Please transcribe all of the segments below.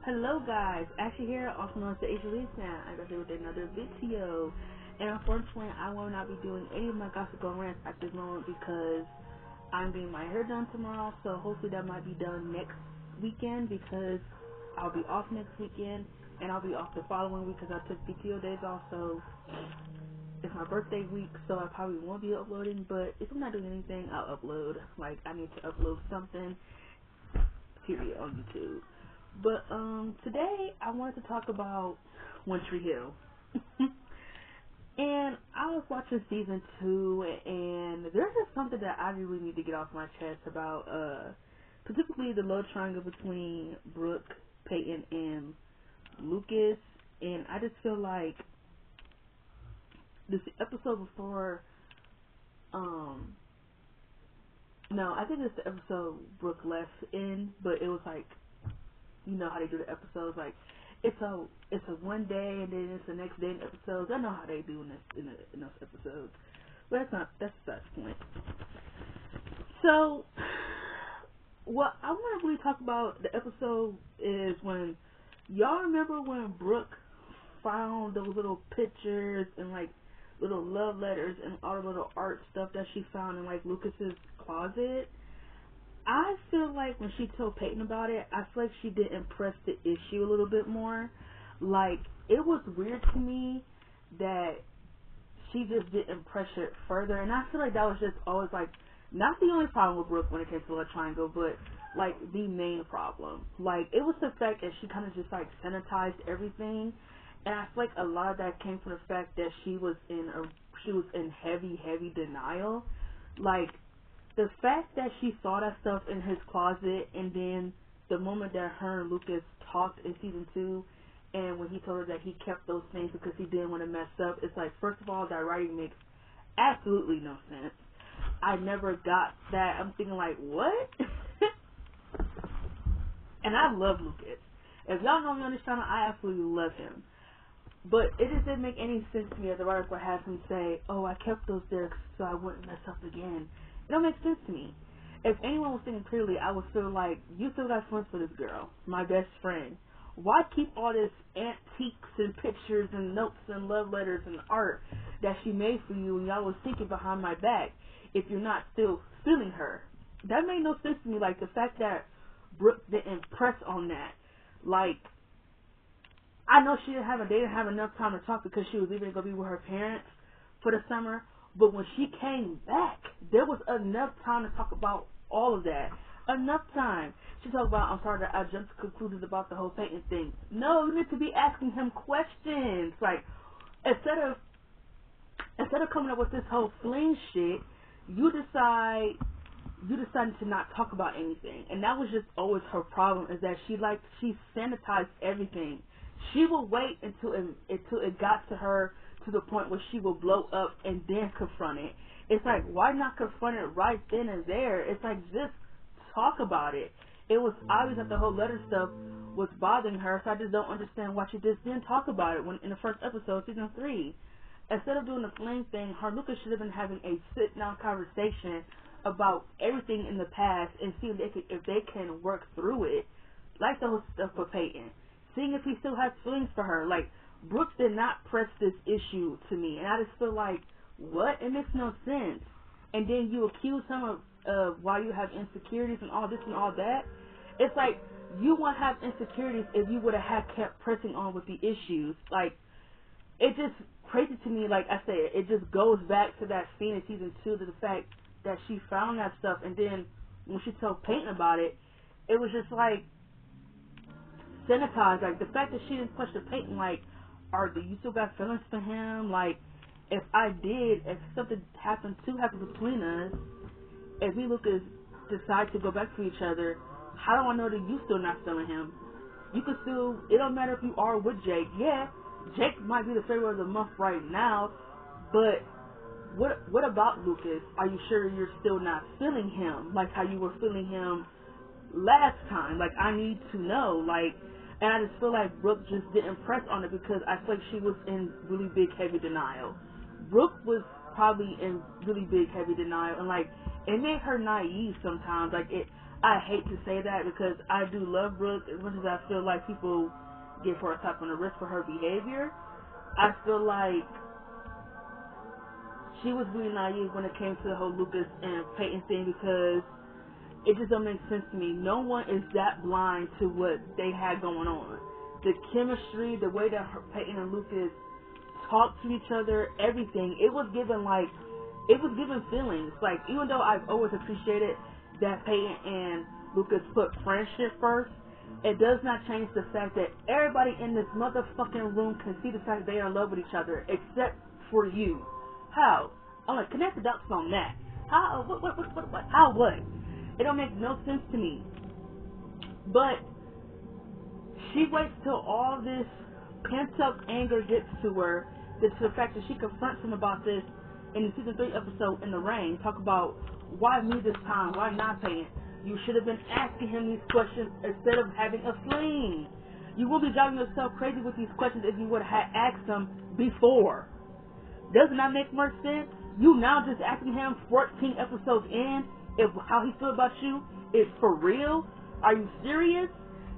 Hello guys, Ashley here, also known as the Asian Lead Snap. I'm back here with another video. And unfortunately, I will not be doing any of my gossip go rants at this moment because I'm getting my hair done tomorrow. So hopefully that might be done next weekend because I'll be off next weekend. And I'll be off the following week because I took PTO days off. So it's my birthday week, so I probably won't be uploading. But if I'm not doing anything, I'll upload. Like, I need to upload something, period, on YouTube. But today I wanted to talk about One Tree Hill. And I was watching season 2, and there's just something that I really need to get off my chest about, specifically the love triangle between Brooke, Peyton, and Lucas. And I just feel like this episode before, no, I think it's the episode Brooke left in, but it was like, you know how they do the episodes, like it's a one day and then it's the next day in episodes. I know how they do in those episodes, but that's the point. So what I want to really talk about the episode is when y'all remember when Brooke found those little pictures and like little love letters and all the little art stuff that she found in like Lucas's closet. I feel like when she told Peyton about it, I feel like she didn't press the issue a little bit more. Like, it was weird to me that she just didn't press it further. And I feel like that was just always, like, not the only problem with Brooke when it came to Love Triangle, but, like, the main problem. Like, it was the fact that she kind of just, like, sanitized everything. And I feel like a lot of that came from the fact that she was in heavy denial. Like, the fact that she saw that stuff in his closet, and then the moment that her and Lucas talked in season 2, and when he told her that he kept those things because he didn't want to mess up, it's like, first of all, that writing makes absolutely no sense. I never got that. I'm thinking like, what? And I love Lucas. If y'all know me on this channel, I absolutely love him. But it just didn't make any sense to me that the writers would have him say, oh, I kept those there so I wouldn't mess up again. It don't make sense to me. If anyone was thinking clearly, I would feel like, you still got friends for this girl, my best friend. Why keep all this antiques and pictures and notes and love letters and art that she made for you and y'all was thinking behind my back if you're not still feeling her? That made no sense to me. Like, the fact that Brooke didn't press on that. Like, I know they didn't have enough time to talk because she was even going to be with her parents for the summer. But when she came back, there was enough time to talk about all of that. Enough time. She talked about, I'm sorry that I jumped to conclusions about the whole Peyton thing. No, you need to be asking him questions. Like, instead of coming up with this whole fling shit, you decided to not talk about anything. And that was just always her problem, is that she sanitized everything. She will wait until it got to her to the point where she will blow up and then confront it. It's like, why not confront it right then and there? It's like, just talk about it. It was obvious that the whole letter stuff was bothering her, so I just don't understand why she just didn't talk about it when in the first episode, season 3. Instead of doing the flame thing, her and Lucas should have been having a sit-down conversation about everything in the past and see if they can work through it. Like the whole stuff with Peyton. Seeing if he still has feelings for her. Like, Brooke did not press this issue to me, and I just feel like, what? It makes no sense. And then you accuse him of why you have insecurities and all this and all that. It's like, you wouldn't have insecurities if you would have kept pressing on with the issues. Like, it just crazy to me. Like I said, it just goes back to that scene in season 2, to the fact that she found that stuff, and then when she told Peyton about it, it was just like sanitized. Like, the fact that she didn't question Peyton, like, do you still got feelings for him? Like, if something happen between us, if we decide to go back to each other, how do I know that you still not feeling him? You could still, it don't matter if you are with Jake. Yeah, Jake might be the favorite of the month right now, but what about Lucas? Are you sure you're still not feeling him like how you were feeling him last time? Like, I need to know. Like, and I just feel like Brooke just didn't press on it because I feel like she was in really big, heavy denial. Brooke was probably in really big, heavy denial, and like, it made her naive sometimes. Like, I hate to say that because I do love Brooke as much as I feel like people give her a tap on the wrist for her behavior. I feel like she was really naive when it came to the whole Lucas and Peyton thing because it just don't make sense to me. No one is that blind to what they had going on. The chemistry, the way that Peyton and Lucas talked to each other, everything, it was given feelings. Like, even though I've always appreciated that Peyton and Lucas put friendship first, it does not change the fact that everybody in this motherfucking room can see the fact they are in love with each other, except for you. How? I'm like, connect the dots on that. How? What? How? What? It don't make no sense to me. But she waits till all this pent-up anger gets to her, to the fact that she confronts him about this in the season 3 episode In the Rain. Talk about, why me this time? Why not Peyton? You should have been asking him these questions instead of having a fling. You will be driving yourself crazy with these questions if you would have asked them before. Doesn't that make more sense? You now just asking him 14 episodes in if how he feel about you is for real? Are you serious?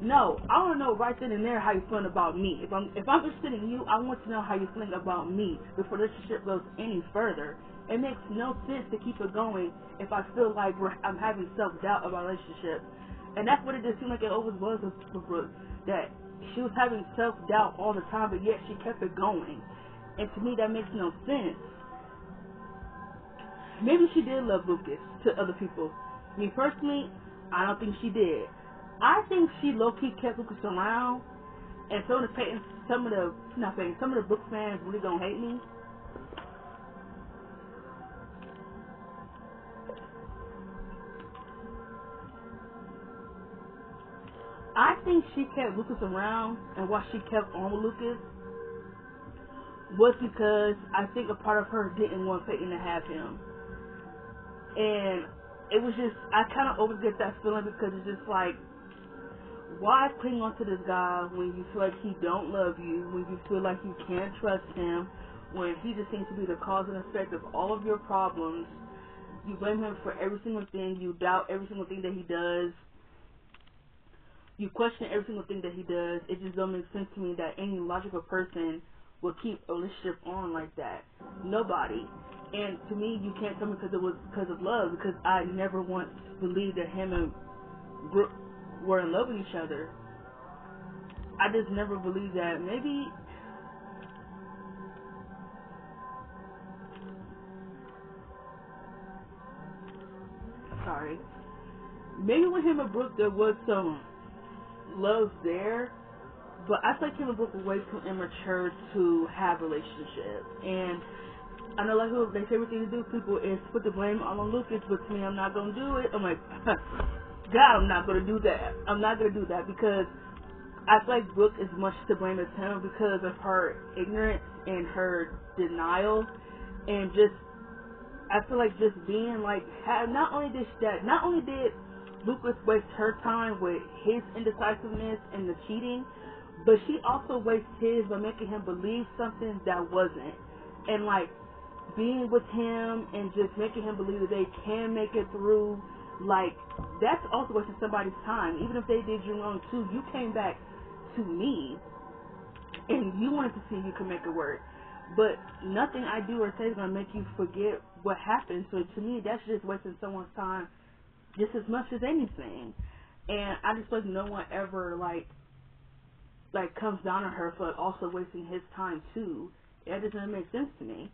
No, I want to know right then and there how you feeling about me. If I'm interested in you, I want to know how you feeling about me before the relationship goes any further. It makes no sense to keep it going if I feel like I'm having self-doubt about a relationship. And that's what it just seemed like it always was with Brooke, that she was having self-doubt all the time, but yet she kept it going. And to me, that makes no sense. Maybe she did love Lucas to other people. Me personally, I don't think she did. I think she low-key kept Lucas around, and some of the Brooke fans really don't hate me. I think she kept Lucas around, and why she kept on with Lucas was because I think a part of her didn't want Peyton to have him. And it was just, I kind of always get that feeling because it's just like, why cling on to this guy when you feel like he don't love you, when you feel like you can't trust him, when he just seems to be the cause and effect of all of your problems. You blame him for every single thing. You doubt every single thing that he does. You question every single thing that he does. It just don't make sense to me that any logical person would keep a relationship on like that. Nobody. And to me, you can't tell me because it was because of love, because I never once believed that him and Brooke were in love with each other. I just never believed that. Maybe with him and Brooke there was some love there, but I think him and Brooke were way too immature to have a relationship. And I know, like, their favorite thing to do, people, is put the blame all on Lucas, but to me, I'm not gonna do it. I'm like, God, I'm not gonna do that. I'm not gonna do that because I feel like Brooke is much to blame as him because of her ignorance and her denial, and just, I feel like just being like, not only did Lucas waste her time with his indecisiveness and the cheating, but she also wastes his by making him believe something that wasn't. And like, being with him and just making him believe that they can make it through, like, that's also wasting somebody's time. Even if they did you wrong too, you came back to me and you wanted to see if you could make it work. But nothing I do or say is going to make you forget what happened. So to me, that's just wasting someone's time just as much as anything. And I just feel like no one ever like comes down on her for also wasting his time too. That doesn't make sense to me.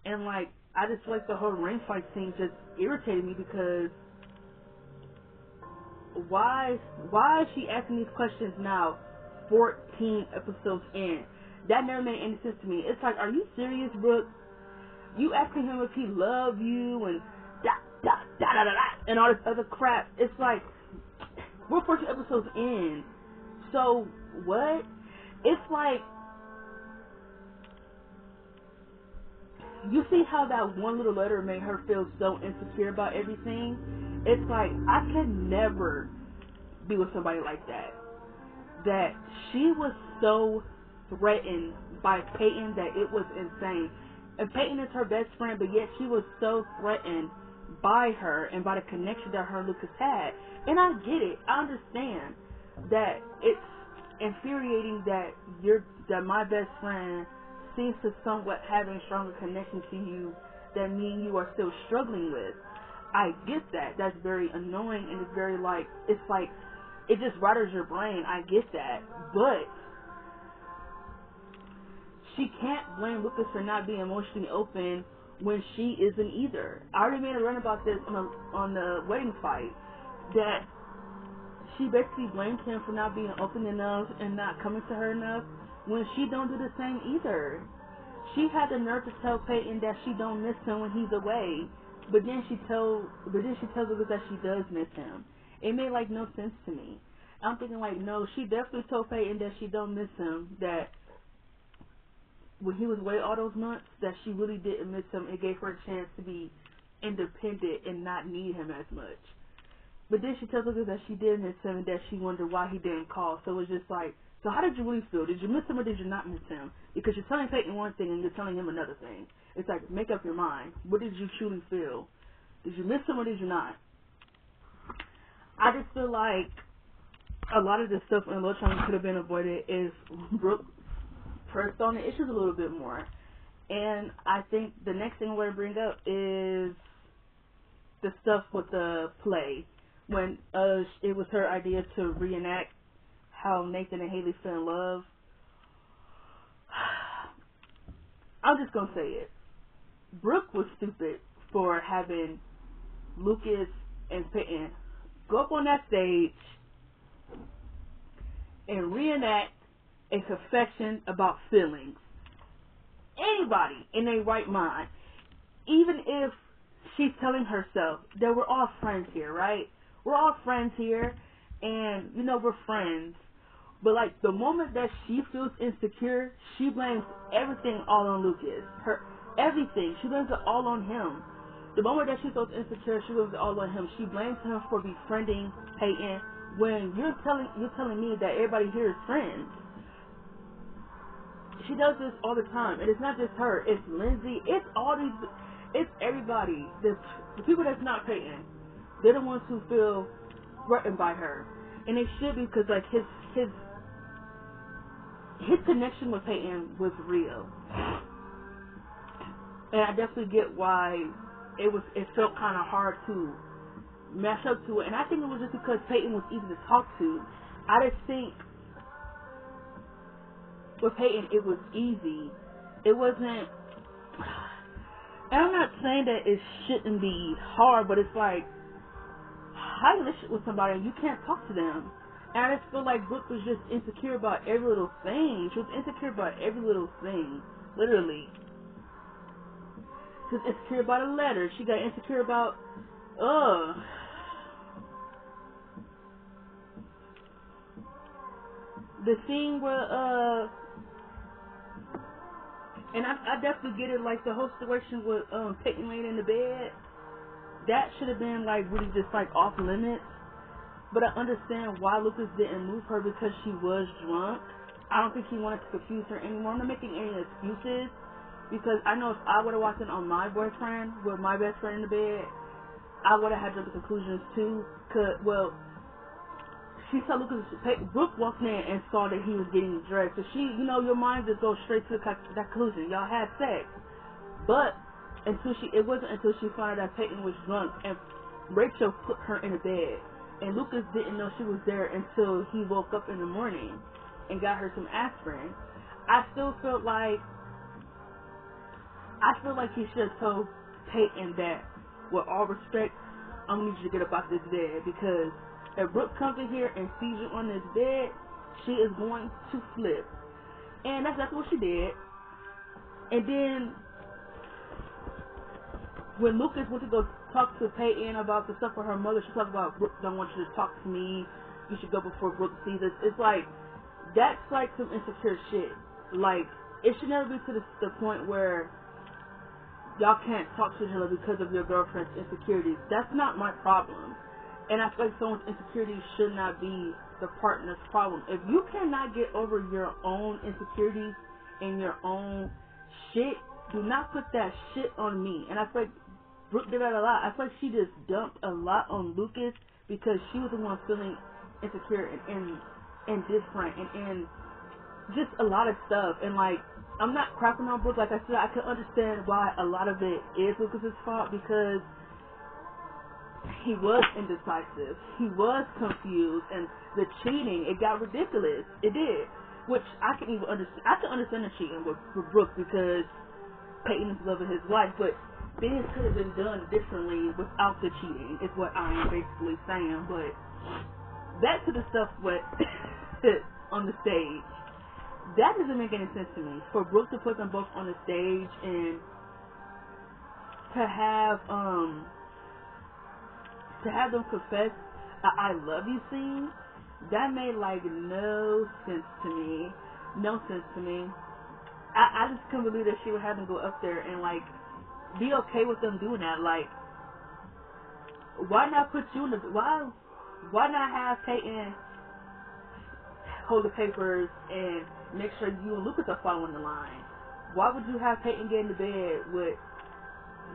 And like, I just feel like the whole ring fight scene just irritated me because why is she asking these questions now 14 episodes in? That never made any sense to me. It's like, are you serious, Brooke? You asking him if he love you and and all this other crap. It's like, we're 14 episodes in. So, what? It's like, you see how that one little letter made her feel so insecure about everything? It's like, I can never be with somebody like that. That she was so threatened by Peyton that it was insane. And Peyton is her best friend, but yet she was so threatened by her and by the connection that her and Lucas had. And I get it. I understand that it's infuriating that my best friend seems to somewhat having a stronger connection to you that me and you are still struggling with. I get that. That's very annoying, and it's very it just rattles your brain. I get that. But she can't blame Lucas for not being emotionally open when she isn't either. I already made a run about this on the wedding fight, that she basically blamed him for not being open enough and not coming to her enough when she don't do the same either. She had the nerve to tell Peyton that she don't miss him when he's away, but then she tells Lucas that she does miss him. It made no sense to me. I'm thinking no, she definitely told Peyton that she don't miss him, that when he was away all those months, that she really didn't miss him. It gave her a chance to be independent and not need him as much. But then she tells Lucas that she did miss him and that she wondered why he didn't call. So it's just so how did you really feel? Did you miss him or did you not miss him? Because you're telling Peyton one thing and you're telling him another thing. It's make up your mind. What did you truly feel? Did you miss him or did you not? I just feel like a lot of this stuff in Love Triangle could have been avoided if Brooke pressed on the issues a little bit more. And I think the next thing we're going to bring up is the stuff with the play. When it was her idea to reenact how Nathan and Haley fell in love. I'm just going to say it. Brooke was stupid for having Lucas and Peyton go up on that stage and reenact a confession about feelings. Anybody in their right mind, even if she's telling herself that we're all friends here, right? We're all friends here, and we're friends. But the moment that she feels insecure, she blames everything all on Lucas. Everything. She blames it all on him. The moment that she feels insecure, she blames it all on him. She blames him for befriending Peyton when you're telling me that everybody here is friends. She does this all the time, and it's not just her. It's Lindsay. It's all these. It's everybody. The people that's not Peyton. They're the ones who feel threatened by her, and they should be, because his connection with Peyton was real, and I definitely get why it felt kind of hard to match up to it. And I think it was just because Peyton was easy to talk to. I just think with Peyton it was easy. It wasn't. And I'm not saying that it shouldn't be hard, but it's how you relationship with somebody and you can't talk to them. And I just feel like Brooke was just insecure about every little thing. She was insecure about every little thing. Literally. She was insecure about a letter. She got insecure about, the scene where, and I definitely get it, the whole situation with, Peyton laying in the bed. That should have been, really just, off limits. But I understand why Lucas didn't move her, because she was drunk. I don't think he wanted to confuse her anymore. I'm not making any excuses, because I know if I would have walked in on my boyfriend with my best friend in the bed, I would have had the conclusions too. She saw Brooke walked in and saw that he was getting dressed. So she, your mind just goes straight to that conclusion. Y'all had sex. But it wasn't until she found out that Peyton was drunk and Rachel put her in the bed. And Lucas didn't know she was there until he woke up in the morning and got her some aspirin. I feel like he should have told Peyton that, with all respect, I'm going to need you to get up out this bed, because if Brooke comes in here and sees you on this bed, she is going to flip. And that's what she did. And then when Lucas went to go talk to Peyton about the stuff with her mother, she talked about, Brooke don't want you to talk to me. You should go before Brooke sees us. It's that's some insecure shit. It should never be to the point where y'all can't talk to each other because of your girlfriend's insecurities. That's not my problem. And I feel like someone's insecurities should not be the partner's problem. If you cannot get over your own insecurities and your own shit, do not put that shit on me. And I feel like Brooke did that a lot. I feel like she just dumped a lot on Lucas because she was the one feeling insecure and different and just a lot of stuff. And like, I'm not crapping on Brooke. Like I said, I can understand why a lot of it is Lucas's fault because he was indecisive. He was confused, and the cheating, it got ridiculous. It did, which I can even understand. I can understand the cheating with Brooke because Peyton is loving his wife, but things could have been done differently without the cheating. Is what I am basically saying. But back to the stuff with on the stage. That doesn't make any sense to me. For Brooke to put them both on the stage and to have them confess a I love you scene, that made like no sense to me. No sense to me. I just couldn't believe that she would have them go up there and like be okay with them doing that. Like, why not put you in the why not have Peyton hold the papers and make sure you and Lucas are following the line? Why would you have Peyton get into bed with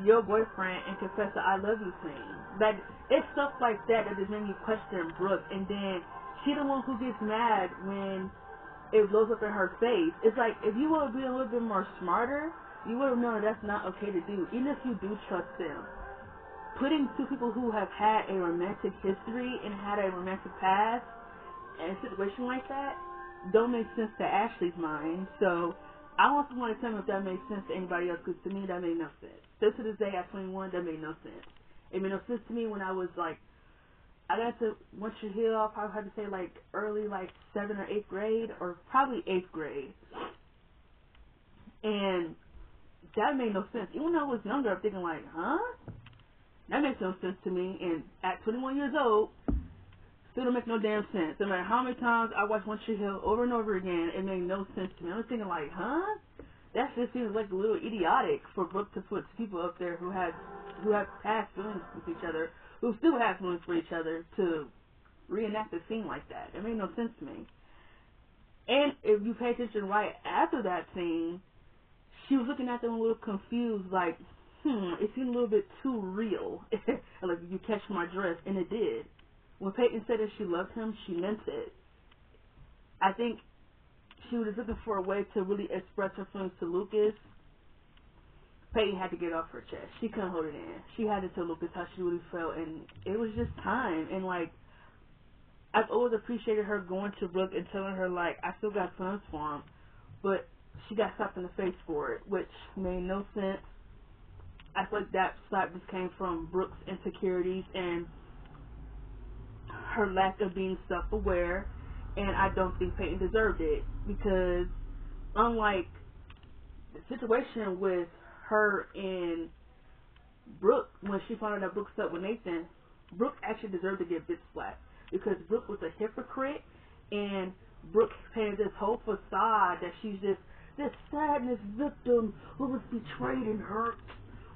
your boyfriend and confess the I love you scene? Like, it's stuff like that that just made me question Brooke. And then she the one who gets mad when it blows up in her face. It's like, if you would have been a little bit more smarter, you would have known that that's not okay to do, even if you do trust them. Putting two people who have had a romantic history and had a romantic past in a situation like that don't make sense to Ashley's mind. So I want someone to tell me if that makes sense to anybody else, because to me that made no sense. Still to this day at 21, that made no sense. It made no sense to me when I was like, I got to Once You Heal, I probably had to say like early, like 7th or 8th grade, or probably 8th grade. And that made no sense. Even though I was younger, I'm thinking like, huh? That makes no sense to me. And at 21 years old, still don't make no damn sense. No matter how many times I watched Once You Heal over and over again, it made no sense to me. I was thinking like, huh? That just seems like a little idiotic for Brooke to put people up there who have past feelings with each other, who still have feelings for each other, to reenact a scene like that. It made no sense to me. And if you pay attention right after that scene, she was looking at them a little confused, like, it seemed a little bit too real. Like, you catch my drift, and it did. When Peyton said that she loved him, she meant it. I think she was looking for a way to really express her feelings to Lucas. Peyton had to get it off her chest. She couldn't hold it in. She had to tell Lucas how she really felt, and it was just time. And, like, I've always appreciated her going to Brooke and telling her, like, I still got feelings for him, but she got slapped in the face for it, which made no sense. I feel like that slap just came from Brooke's insecurities and her lack of being self-aware, and I don't think Peyton deserved it, because unlike the situation with her and Brooke, when she found out that Brooke slept with Nathan, Brooke actually deserved to get bitch slapped, because Brooke was a hypocrite, and Brooke painted this whole facade that she's just this sadness victim who was betrayed and hurt,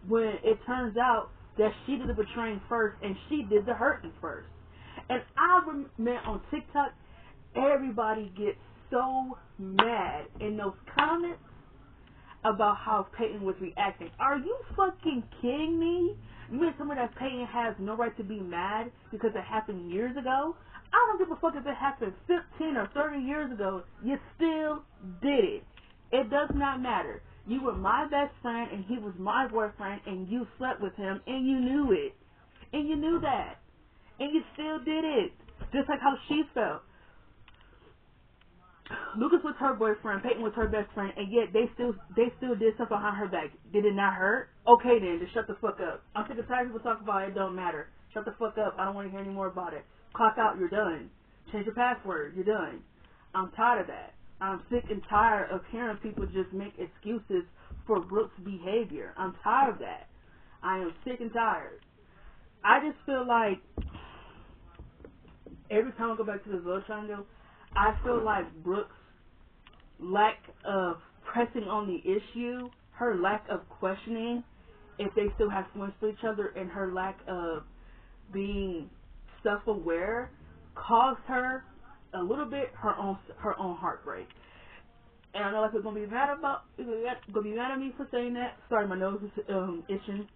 when it turns out that she did the betraying first and she did the hurting first. And I remember on TikTok, everybody gets so mad in those comments about how Peyton was reacting. Are you fucking kidding me? You mean somebody that Peyton has no right to be mad because it happened years ago? I don't give a fuck if it happened 15 or 30 years ago. You still did it. It does not matter. You were my best friend and he was my boyfriend and you slept with him and you knew it. And you knew that. And you still did it. Just like how she felt. Lucas was her boyfriend, Peyton was her best friend, and yet they still did stuff behind her back. Did it not hurt? Okay then, just shut the fuck up. I'm sick and tired of people talking about it, it don't matter. Shut the fuck up. I don't want to hear any more about it. Clock out, you're done. Change your password, you're done. I'm tired of that. I'm sick and tired of hearing people just make excuses for Brooke's behavior. I'm tired of that. I am sick and tired. I just feel like every time I go back to this love triangle, I feel like Brooke's lack of pressing on the issue, her lack of questioning if they still have feelings for each other, and her lack of being self-aware caused her a little bit her own heartbreak. And I know like we're gonna be mad at me for saying that. Sorry, my nose is itching.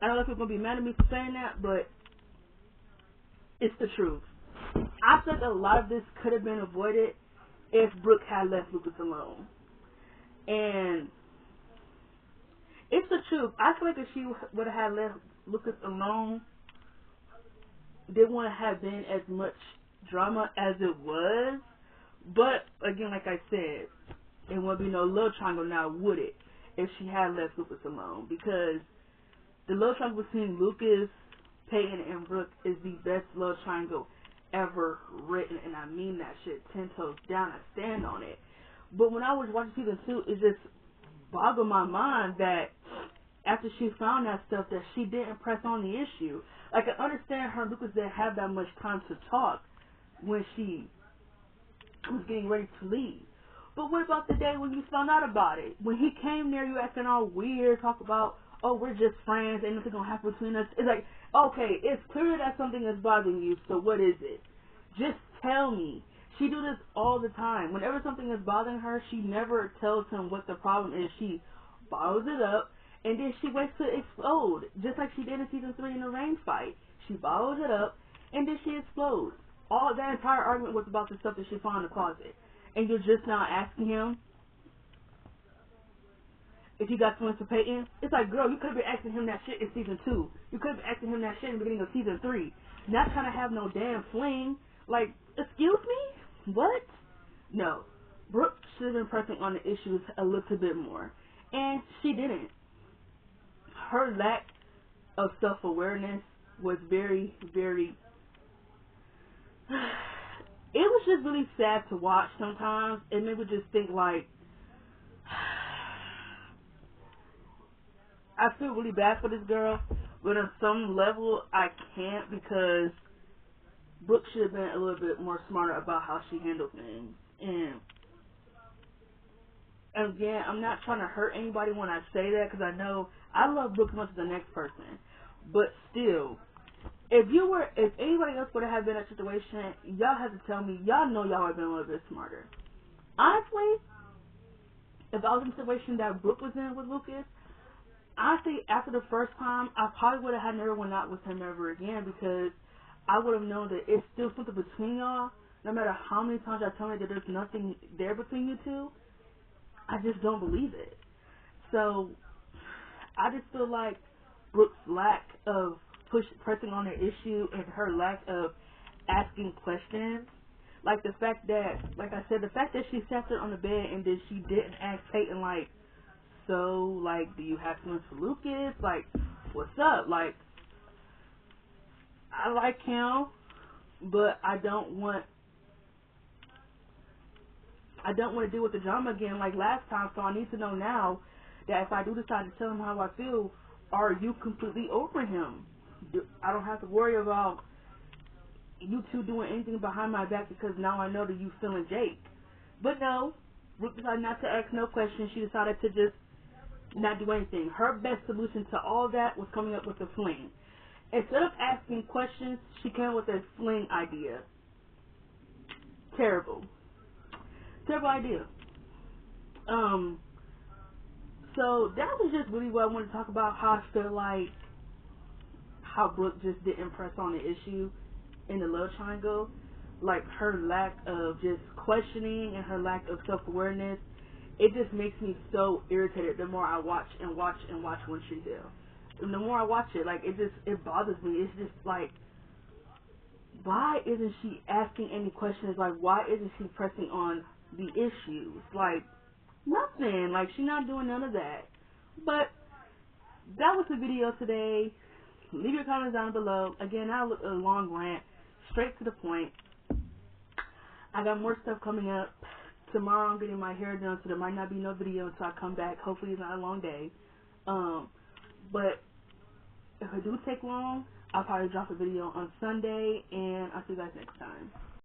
I don't know if you're gonna be mad at me for saying that, but it's the truth. I think a lot of this could have been avoided if Brooke had left Lucas alone. And it's the truth. I feel like if she would have had left Lucas alone, there wouldn't have been as much drama as it was. But again, like I said, it wouldn't be no love triangle now, would it? If she had left Lucas alone, because the love triangle between Lucas, Peyton, and Brooke is the best love triangle ever written, and I mean that shit 10 toes down. I stand on it. But when I was watching season 2, it just boggled my mind that after she found that stuff, that she didn't press on the issue. Like, I understand her and Lucas didn't have that much time to talk when she was getting ready to leave. But what about the day when you found out about it? When he came there, you acting all weird, talk about, oh, we're just friends, ain't nothing gonna happen between us. It's like, okay, it's clear that something is bothering you, so what is it? Just tell me. She do this all the time. Whenever something is bothering her, she never tells him what the problem is. She bottles it up, and then she waits to explode, just like she did in season 3 in the rain fight. She bottles it up, and then she explodes. All that entire argument was about the stuff that she found in the closet. And you're just now asking him if you got feelings for Peyton. It's like, girl, you could have been asking him that shit in season 2. You could have been asking him that shit in the beginning of season 3. Not trying to have no damn fling. Like, excuse me? What? No. Brooke should have been pressing on the issues a little bit more. And she didn't. Her lack of self-awareness was very, very... It was just really sad to watch sometimes. It made me just think, like, I feel really bad for this girl, but on some level I can't, because Brooke should have been a little bit more smarter about how she handled things. And again, I'm not trying to hurt anybody when I say that, because I know I love Brooke as much as the next person. But still, if anybody else would have been in that situation, y'all have to tell me, y'all know y'all would have been a little bit smarter. Honestly, if I was in the situation that Brooke was in with Lucas, honestly, after the first time, I probably would have had never went out with him ever again, because I would have known that it's still something between y'all. No matter how many times y'all tell me that there's nothing there between you two, I just don't believe it. So, I just feel like Brooke's lack of pressing on her issue and her lack of asking questions, like the fact that, like I said, the fact that she sat there on the bed and then she didn't ask Peyton, like, so, like, do you have feelings for Lucas? Like, what's up? Like, I like him, but I don't want to deal with the drama again like last time, so I need to know now that if I do decide to tell him how I feel, are you completely over him? I don't have to worry about you two doing anything behind my back, because now I know that you feeling Jake. But no, Brooke decided not to ask no questions. She decided to just not do anything. Her best solution to all that was coming up with a fling. Instead of asking questions, she came up with a fling idea. Terrible. Terrible idea. So that was just really what I wanted to talk about, how I feel like how Brooke just didn't press on the issue in the love triangle. Like, her lack of just questioning and her lack of self-awareness, it just makes me so irritated the more I watch and watch and watch One Tree Hill. And the more I watch it, like, it bothers me. It's just like, why isn't she asking any questions? Like, why isn't she pressing on the issues? Like, nothing. Like, she's not doing none of that. But that was the video today. Leave your comments down below. Again, not a long rant. Straight to the point. I got more stuff coming up. Tomorrow I'm getting my hair done, so there might not be no video until I come back. Hopefully it's not a long day. But if it do take long, I'll probably drop a video on Sunday, and I'll see you guys next time.